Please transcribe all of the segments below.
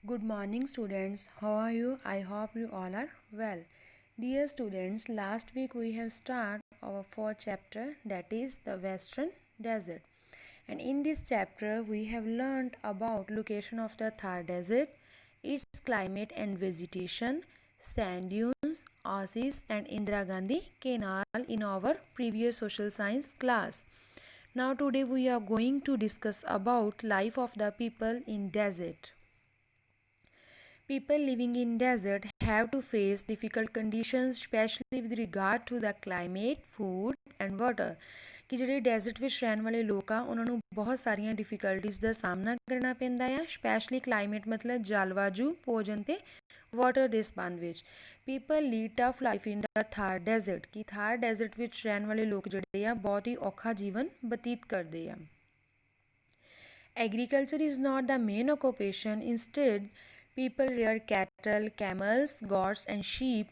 Good morning, students. How are you? I hope you all are well. Dear students, last week we have started our fourth chapter, that is the Western Desert. And in this chapter, we have learned about location of the Thar Desert, its climate and vegetation, sand dunes, oases, and Indira Gandhi Canal in our previous social science class. Now today we are going to discuss about life of the people in desert. People living in desert have to face difficult conditions, especially with regard to the climate, food and water. ਕਿ ਜਿਹੜੇ desert ਵਿੱਚ ਰਹਿਣ ਵਾਲੇ ਲੋਕ ਆ ਉਹਨਾਂ ਨੂੰ ਬਹੁਤ ਸਾਰੀਆਂ ਡਿਫਿਕਲਟੀਜ਼ ਦਾ ਸਾਹਮਣਾ ਕਰਨਾ ਪੈਂਦਾ ਆ ਸਪੈਸ਼ਲੀ ਕਲਾਈਮੇਟ ਮਤਲਬ ਜਲਵਾਯੂ ਭੋਜਨ ਤੇ ਵਾਟਰ ਦੇ ਸੰਬੰਧ ਵਿੱਚ people lead tough life in the Thar desert ਕਿ ਥਾਰ ਡੈਜ਼ਰਟ ਵਿੱਚ ਰਹਿਣ ਵਾਲੇ ਲੋਕ ਜਿਹੜੇ ਆ ਬਹੁਤ ਹੀ ਔਖਾ ਜੀਵਨ ਬਤੀਤ ਕਰਦੇ ਆ Agriculture is not the main occupation. Instead, people rear cattle, camels, goats, and sheep.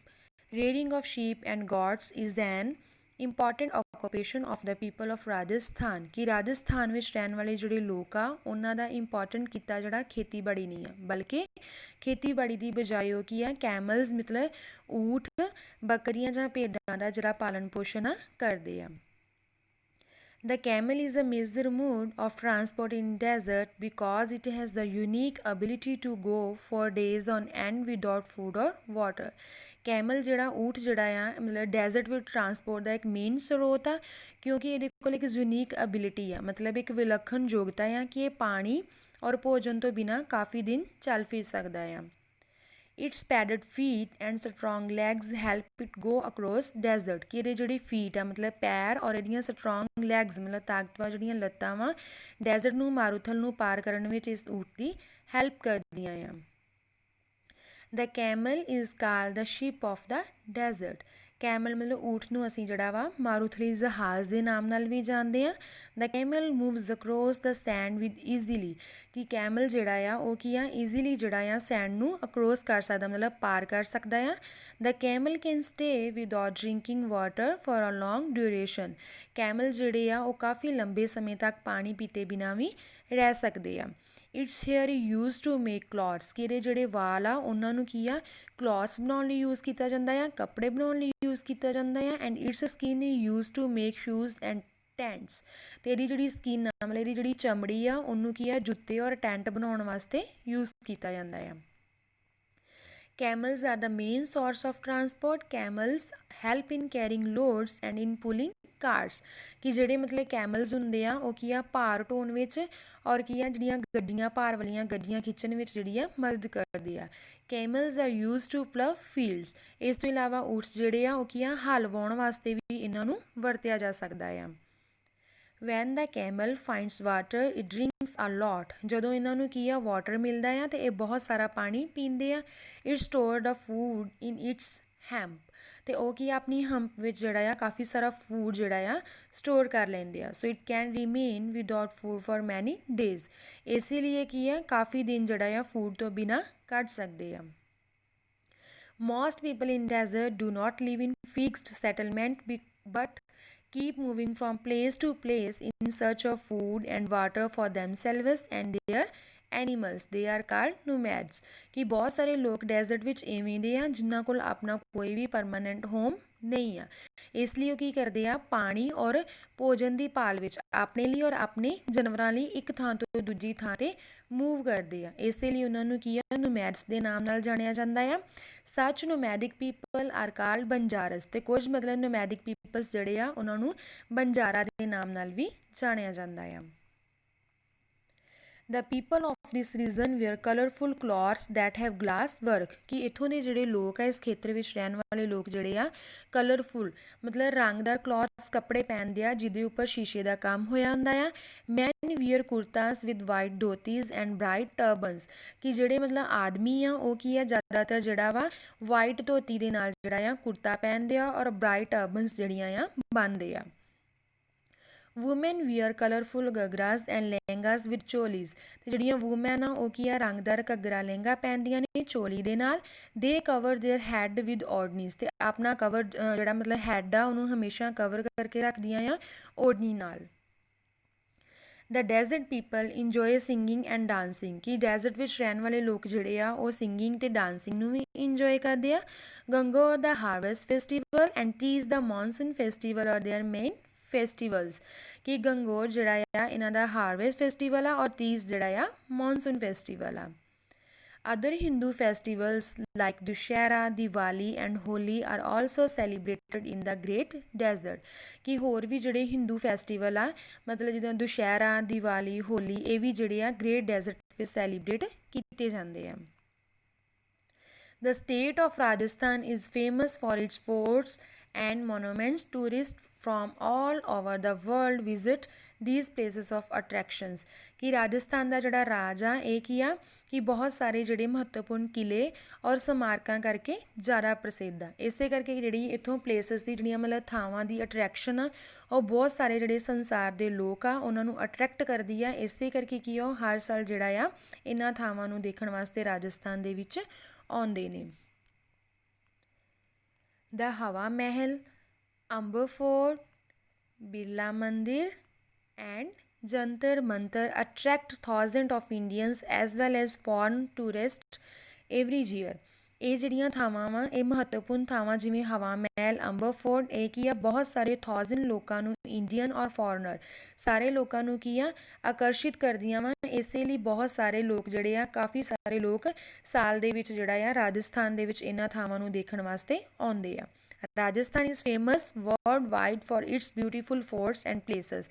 Rearing of sheep and goats is an important occupation of the people of Rajasthan ਕਿ ਰਾਜਸਥਾਨ ਵਿੱਚ ਰਹਿਣ ਵਾਲੇ ਜਿਹੜੇ ਲੋਕ ਆ ਉਹਨਾਂ ਦਾ ਇੰਪੋਰਟੈਂਟ ਕਿੱਤਾ ਜਿਹੜਾ ਖੇਤੀਬਾੜੀ ਨਹੀਂ ਆ ਬਲਕਿ ਖੇਤੀਬਾੜੀ ਦੀ ਬਜਾਏ ਉਹ ਕੀ ਆ ਕੈਮਲਸ ਮਤਲਬ ਊਠ ਬੱਕਰੀਆਂ ਜਾਂ ਭੇਡਾਂ ਦਾ ਜਿਹੜਾ ਪਾਲਣ ਪੋਸ਼ਣ ਆ ਕਰਦੇ ਆ The camel is a major mode of transport in desert because it has the unique ability to go for days on end without food or water. Camel ਜਿਹੜਾ ਊਠ ਜਿਹੜਾ ਆ ਮਤਲਬ ਡੈਜ਼ਰਟ ਵਿੱਚ ਟਰਾਂਸਪੋਰਟ ਦਾ ਇੱਕ ਮੇਨ ਸਰੋਤ ਆ ਕਿਉਂਕਿ ਇਹਦੇ ਕੋਲ ਇੱਕ ਯੂਨੀਕ ਐਬਿਲਿਟੀ ਆ ਮਤਲਬ ਇੱਕ ਵਿਲੱਖਣ ਯੋਗਤਾ ਆ ਕਿ ਇਹ ਪਾਣੀ ਔਰ ਭੋਜਨ ਤੋਂ ਬਿਨਾਂ ਕਾਫੀ ਦਿਨ ਚੱਲ ਫਿਰ ਸਕਦਾ ਆ Its padded feet and strong legs help it go across desert ਕਿ ਇਹਦੇ ਜਿਹੜੀ ਫੀਟ ਆ ਮਤਲਬ ਪੈਰ ਔਰ ਇਹਦੀਆਂ ਸਟਰੋਂਗ ਲੈਗਸ ਮਤਲਬ ਤਾਕਤਵਰ ਜਿਹੜੀਆਂ ਲੱਤਾਂ ਵਾ ਡੈਜ਼ਰਟ ਨੂੰ ਮਾਰੂਥਲ ਨੂੰ ਪਾਰ ਕਰਨ ਵਿੱਚ ਇਸ ਊਠ ਦੀ ਹੈਲਪ ਕਰਦੀਆਂ ਆ The camel is called the ship of the desert. Camel ਮਤਲਬ ਊਠ ਨੂੰ ਅਸੀਂ ਜਿਹੜਾ ਵਾ ਮਾਰੂਥਲੀ ਜਹਾਜ਼ ਦੇ ਨਾਮ ਨਾਲ ਵੀ ਜਾਣਦੇ ਆ the camel moves across the sand with easily ਕਿ ਕੈਮਲ ਜਿਹੜਾ ਆ ਉਹ ਕੀ ਆ ਈਜ਼ੀਲੀ ਜਿਹੜਾ ਆ ਸੈਂਡ ਨੂੰ ਅਕਰੋਸ ਕਰ ਸਕਦਾ ਮਤਲਬ ਪਾਰ ਕਰ ਸਕਦਾ ਆ the camel can stay without drinking water for a long duration camel ਜਿਹੜੇ ਆ ਉਹ ਕਾਫੀ ਲੰਬੇ ਸਮੇਂ ਤੱਕ ਪਾਣੀ ਪੀਤੇ ਬਿਨਾਂ ਵੀ ਰਹਿ ਸਕਦੇ ਆ its hair use to make clothes ਕਿ ਇਹਦੇ ਜਿਹੜੇ ਵਾਲ ਆ ਉਹਨਾਂ ਨੂੰ ਕੀ ਆ ਕਲੌਥਸ ਬਣਾਉਣ ਲਈ ਯੂਜ਼ ਕੀਤਾ ਜਾਂਦਾ ਆ ਕੱਪੜੇ ਬਣਾਉਣ ਲਈ ਯੂਜ਼ ਕੀਤਾ ਜਾਂਦਾ ਆ and its skin use to make shoes and tents ਅਤੇ ਇਹਦੀ ਜਿਹੜੀ ਸਕਿਨ ਆ ਮਤਲਬ ਇਹਦੀ ਜਿਹੜੀ ਚਮੜੀ ਆ ਉਹਨੂੰ ਕੀ ਆ ਜੁੱਤੇ ਔਰ ਟੈਂਟ ਬਣਾਉਣ ਵਾਸਤੇ ਯੂਜ਼ ਕੀਤਾ ਜਾਂਦਾ ਆ Camels are the main source of transport. Camels help in carrying loads and in pulling cars ਕਿ ਜਿਹੜੇ ਮਤਲਬ ਕੈਮਲਸ ਹੁੰਦੇ ਆ ਉਹ ਕੀ ਆ ਭਾਰ ਢੋਣ ਵਿੱਚ ਔਰ ਕੀ ਆ ਜਿਹੜੀਆਂ ਗੱਡੀਆਂ ਭਾਰ ਵਾਲੀਆਂ ਗੱਡੀਆਂ ਖਿੱਚਣ ਵਿੱਚ ਜਿਹੜੀ ਆ ਮਦਦ ਕਰਦੀ ਆ ਕੈਮਲਸ ਆਰ ਯੂਜ਼ ਟੂ ਪਲਵ ਫੀਲਡਸ ਇਸ ਤੋਂ ਇਲਾਵਾ ਊਠ ਜਿਹੜੇ ਆ ਉਹ ਕੀ ਆ ਹਲ ਵਾਹੁਣ ਵਾਸਤੇ ਵੀ ਇਹਨਾਂ ਨੂੰ ਵਰਤਿਆ ਜਾ ਸਕਦਾ ਆ When the camel finds water, it drinks a lot. ਜਦੋਂ ਇਹਨਾਂ ਨੂੰ ਕੀ ਆ ਵਾਟਰ ਮਿਲਦਾ ਆ ਤੇ ਇਹ ਬਹੁਤ ਸਾਰਾ ਪਾਣੀ ਪੀਂਦੇ ਆ it store the food in it's hemp ਤੇ ਉਹ ਕੀ ਆਪਣੀ ਹੰਪ ਵਿੱਚ ਜਿਹੜਾ ਆ ਕਾਫੀ ਸਾਰਾ ਫੂਡ ਜਿਹੜਾ ਆ ਸਟੋਰ ਕਰ ਲੈਂਦੇ ਆ so it can remain without food for many days ਇਸੇ ਲਈ ਕੀ ਆ ਕਾਫੀ ਦਿਨ ਜਿਹੜਾ ਆ ਫੂਡ ਤੋਂ ਬਿਨਾਂ ਕੱਢ ਸਕਦੇ ਆ Most people in desert do not live in fixed settlement but keep moving from place to place in search of food and water for themselves and their animals they are called nomads ਕਿ ਬਹੁਤ ਸਾਰੇ ਲੋਕ desert ਵਿੱਚ ਇਵੇਂ ਦੇ ਆ ਜਿਨ੍ਹਾਂ ਕੋਲ ਆਪਣਾ ਕੋਈ ਵੀ ਪਰਮਾਨੈਂਟ ਹੋਮ ਨਹੀਂ ਆ ਇਸ ਲਈ ਉਹ ਕੀ ਕਰਦੇ ਆ ਪਾਣੀ ਔਰ ਭੋਜਨ ਦੀ ਭਾਲ ਵਿੱਚ ਆਪਣੇ ਲਈ ਔਰ ਆਪਣੇ ਜਾਨਵਰਾਂ ਲਈ ਇੱਕ ਥਾਂ ਤੋਂ ਦੂਜੀ ਥਾਂ 'ਤੇ ਮੂਵ ਕਰਦੇ ਆ ਇਸੇ ਲਈ ਉਹਨਾਂ ਨੂੰ ਕੀ ਆ ਨੂਮੈਡਸ ਦੇ ਨਾਮ ਨਾਲ ਜਾਣਿਆ ਜਾਂਦਾ ਆ ਸੱਚ ਨੂਮੈਡਿਕ ਪੀਪਲ ਆਰ ਕਾਲਡ ਬੰਜਾਰਸ ਅਤੇ ਕੁਝ ਮਤਲਬ ਨੂਮੈਡਿਕ ਪੀਪਲਸ ਜਿਹੜੇ ਆ ਉਹਨਾਂ ਨੂੰ ਬੰਜਾਰਾ ਦੇ ਨਾਮ ਨਾਲ ਵੀ ਜਾਣਿਆ ਜਾਂਦਾ ਆ The people of this region wear colorful clothes that have glass work ਕਿ ਇੱਥੋਂ ਦੇ ਜਿਹੜੇ ਲੋਕ ਆ ਇਸ ਖੇਤਰ ਵਿੱਚ ਰਹਿਣ ਵਾਲੇ ਲੋਕ ਜਿਹੜੇ ਆ ਕਲਰਫੁਲ ਮਤਲਬ ਰੰਗਦਾਰ ਕਲੌਥਸ ਕੱਪੜੇ ਪਹਿਨਦੇ ਆ ਜਿਹਦੇ ਉੱਪਰ ਸ਼ੀਸ਼ੇ ਦਾ ਕੰਮ ਹੋਇਆ ਹੁੰਦਾ ਆ men wear kurtas with white dhotis and bright turbans ਕਿ ਜਿਹੜੇ ਮਤਲਬ ਆਦਮੀ ਆ ਉਹ ਕੀ ਆ ਜ਼ਿਆਦਾਤਰ ਜਿਹੜਾ ਵਾ ਵਾਈਟ ਧੋਤੀ ਦੇ ਨਾਲ ਜਿਹੜਾ ਆ ਕੁਰਤਾ ਪਹਿਨਦੇ ਆ ਔਰ ਬ੍ਰਾਈਟ ਟਰਬਨਸ ਜਿਹੜੀਆਂ ਆ ਬੰਨ੍ਹਦੇ ਆ women wear colourful ghagras and lehengas with cholis ਅਤੇ ਜਿਹੜੀਆਂ ਵੂਮੈਨ ਆ ਉਹ ਕੀ ਆ ਰੰਗਦਾਰ ਘੱਗਰਾ ਲਹਿੰਗਾ ਪਹਿਨਦੀਆਂ ਨੇ ਚੋਲੀ ਦੇ ਨਾਲ ਦੇ ਕਵਰ ਦੇਅਰ ਹੈਡ ਵਿਦ ਓੜਨੀਸ ਅਤੇ ਆਪਣਾ ਕਵਰ ਜਿਹੜਾ ਮਤਲਬ ਹੈਡ ਆ ਉਹਨੂੰ ਹਮੇਸ਼ਾ ਕਵਰ ਕਰਕੇ ਰੱਖਦੀਆਂ ਆ ਓੜਨੀ ਨਾਲ the desert people enjoy singing and dancing ਕਿ ਡੈਜ਼ਰਟ ਵਿੱਚ ਰਹਿਣ ਵਾਲੇ ਲੋਕ ਜਿਹੜੇ ਆ ਉਹ ਸਿੰਗਿੰਗ ਅਤੇ ਡਾਂਸਿੰਗ ਨੂੰ ਵੀ ਇੰਜੋਏ ਕਰਦੇ ਆ। ਗੰਗੋਰ ਦਾ ਹਾਰਵੈਸਟ ਫੈਸਟੀਵਲ ਐਂਡ ਤੀਜ ਦਾ monsoon festival are their main festivals ਕਿ ਗੰਗੋਰ ਜਿਹੜਾ ਆ ਇਹਨਾਂ ਦਾ ਹਾਰਵੈਸਟ ਫੈਸਟੀਵਲ ਆ ਔਰ ਤੀਜ ਜਿਹੜਾ ਆ ਮੌਨਸੂਨ ਫੈਸਟੀਵਲ ਆ। Other Hindu festivals like Dussehra, Diwali and Holi are also celebrated in the Great Desert ਕਿ ਹੋਰ ਵੀ ਜਿਹੜੇ ਹਿੰਦੂ ਫੈਸਟੀਵਲ ਆ ਮਤਲਬ ਜਿੱਦਾਂ ਦੁਸ਼ਹਿਰਾ ਦੀਵਾਲੀ ਹੋਲੀ ਇਹ ਵੀ ਜਿਹੜੇ ਆ ਗ੍ਰੇਟ ਡੈਜ਼ਰਟ ਵਿੱਚ ਸੈਲੀਬ੍ਰੇਟ ਕੀਤੇ ਜਾਂਦੇ ਆ। The state of Rajasthan is famous for its forts and monuments. Tourists from all over the world visit these places of attractions ਕਿ ਰਾਜਸਥਾਨ ਦਾ ਜਿਹੜਾ ਰਾਜ ਆ ਇਹ ਕੀ ਆ ਕਿ ਬਹੁਤ ਸਾਰੇ ਜਿਹੜੇ ਮਹੱਤਵਪੂਰਨ ਕਿਲੇ ਔਰ ਸਮਾਰਕਾਂ ਕਰਕੇ ਜ਼ਿਆਦਾ ਪ੍ਰਸਿੱਧ ਆ। ਇਸੇ ਕਰਕੇ ਜਿਹੜੀ ਇੱਥੋਂ ਪਲੇਸਿਸ ਦੀ ਜਿਹੜੀਆਂ ਮਤਲਬ ਥਾਵਾਂ ਦੀ ਅਟਰੈਕਸ਼ਨ ਆ ਉਹ ਬਹੁਤ ਸਾਰੇ ਜਿਹੜੇ ਸੰਸਾਰ ਦੇ ਲੋਕ ਆ ਉਹਨਾਂ ਨੂੰ ਅਟਰੈਕਟ ਕਰਦੀ ਆ। ਇਸੇ ਕਰਕੇ ਕੀ ਉਹ ਹਰ ਸਾਲ ਜਿਹੜਾ ਆ ਇਹਨਾਂ ਥਾਵਾਂ ਨੂੰ ਦੇਖਣ ਵਾਸਤੇ ਰਾਜਸਥਾਨ ਦੇ ਵਿੱਚ ਆਉਂਦੇ ਨੇ। ਦ ਹਵਾ ਮਹਿਲ, ਅੰਬਰ ਫੋਰਟ, ਬਿਰਲਾ ਮੰਦਿਰ and Jantar Mantar attract thousands of Indians as well as foreign tourists every year। ਇਹ ਜਿਹੜੀਆਂ ਥਾਵਾਂ ਵਾ ਇਹ ਮਹੱਤਵਪੂਰਨ ਥਾਵਾਂ ਜਿਵੇਂ ਹਵਾ ਮਹਿਲ ਅੰਬਰ ਫੋਰਟ ਇਹ ਕੀ ਆ ਬਹੁਤ ਸਾਰੇ 1000 ਲੋਕਾਂ ਨੂੰ ਇੰਡੀਅਨ ਔਰ ਫੋਰਨਰ ਸਾਰੇ ਲੋਕਾਂ ਨੂੰ ਕੀ ਆ ਆਕਰਸ਼ਿਤ ਕਰਦੀਆਂ ਵਾ। ਇਸੇ ਲਈ ਬਹੁਤ ਸਾਰੇ ਲੋਕ ਜਿਹੜੇ ਆ ਕਾਫੀ ਸਾਰੇ ਲੋਕ ਸਾਲ ਦੇ ਵਿੱਚ ਜਿਹੜਾ ਆ ਰਾਜਸਥਾਨ ਦੇ ਵਿੱਚ ਇਹਨਾਂ ਥਾਵਾਂ ਨੂੰ ਦੇਖਣ ਵਾਸਤੇ ਆਉਂਦੇ ਆ। Rajasthan is famous world wide for it's beautiful forts and places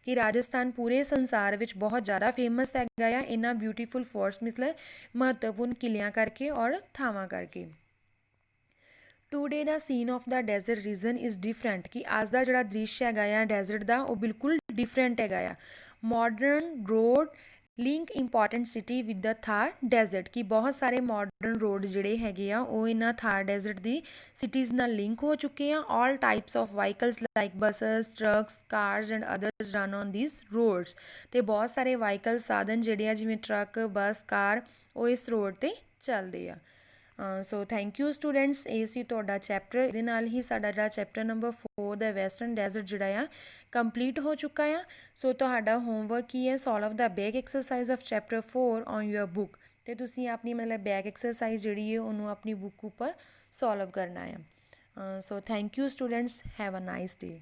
ਕਿ ਰਾਜਸਥਾਨ ਪੂਰੇ ਸੰਸਾਰ ਵਿੱਚ ਬਹੁਤ ਜ਼ਿਆਦਾ ਫੇਮਸ ਹੈਗਾ ਆ ਇਹਨਾਂ ਬਿਊਟੀਫੁਲ ਫੋਰਟਸ ਮਤਲਬ ਮਹੱਤਵਪੂਰਨ ਕਿਲਿਆਂ ਕਰਕੇ ਔਰ ਥਾਵਾਂ ਕਰਕੇ। Today the scene of the desert region is different ਕਿ ਅੱਜ ਦਾ ਜਿਹੜਾ ਦ੍ਰਿਸ਼ ਹੈਗਾ ਆ ਡੈਜ਼ਰਟ ਦਾ ਉਹ ਬਿਲਕੁਲ ਡਿਫਰੈਂਟ ਹੈਗਾ ਆ। Modern road link important city with the Thar desert ਕਿ ਬਹੁਤ ਸਾਰੇ ਮਾਡਰਨ ਰੋਡ ਜਿਹੜੇ ਹੈਗੇ ਆ ਉਹ ਇਹਨਾਂ ਥਾਰ ਡੈਜ਼ਰਟ ਦੀ ਸਿਟੀਜ਼ ਨਾਲ ਲਿੰਕ ਹੋ ਚੁੱਕੇ ਆ। All types of vehicles like buses trucks cars and others run on these roads ਅਤੇ ਬਹੁਤ ਸਾਰੇ ਵਾਹੀਕਲ ਸਾਧਨ ਜਿਹੜੇ ਆ ਜਿਵੇਂ ਟਰੱਕ ਬੱਸ ਕਾਰ ਉਹ ਇਸ ਰੋਡ 'ਤੇ ਚੱਲਦੇ ਆ। ਸੋ ਥੈਂਕ ਯੂ ਸਟੂਡੈਂਟਸ ਇਹ ਸੀ ਤੁਹਾਡਾ ਚੈਪਟਰ। ਇਹਦੇ ਨਾਲ ਹੀ ਸਾਡਾ ਜਿਹੜਾ ਚੈਪਟਰ ਨੰਬਰ 4 ਦਾ ਵੈਸਟਰਨ ਡੈਜ਼ਰਟ ਜਿਹੜਾ ਆ ਕੰਪਲੀਟ ਹੋ ਚੁੱਕਾ ਆ। ਸੋ ਤੁਹਾਡਾ ਹੋਮਵਰਕ ਕੀ ਹੈ solve the back exercise of chapter 4 on your book ਅਤੇ ਤੁਸੀਂ ਆਪਣੀ ਮਤਲਬ ਬੈਕ ਐਕਸਰਸਾਈਜ਼ ਜਿਹੜੀ ਹੈ ਉਹਨੂੰ ਆਪਣੀ ਬੁੱਕ ਉੱਪਰ ਸੋਲਵ ਕਰਨਾ ਆ। So thank you students have a nice day.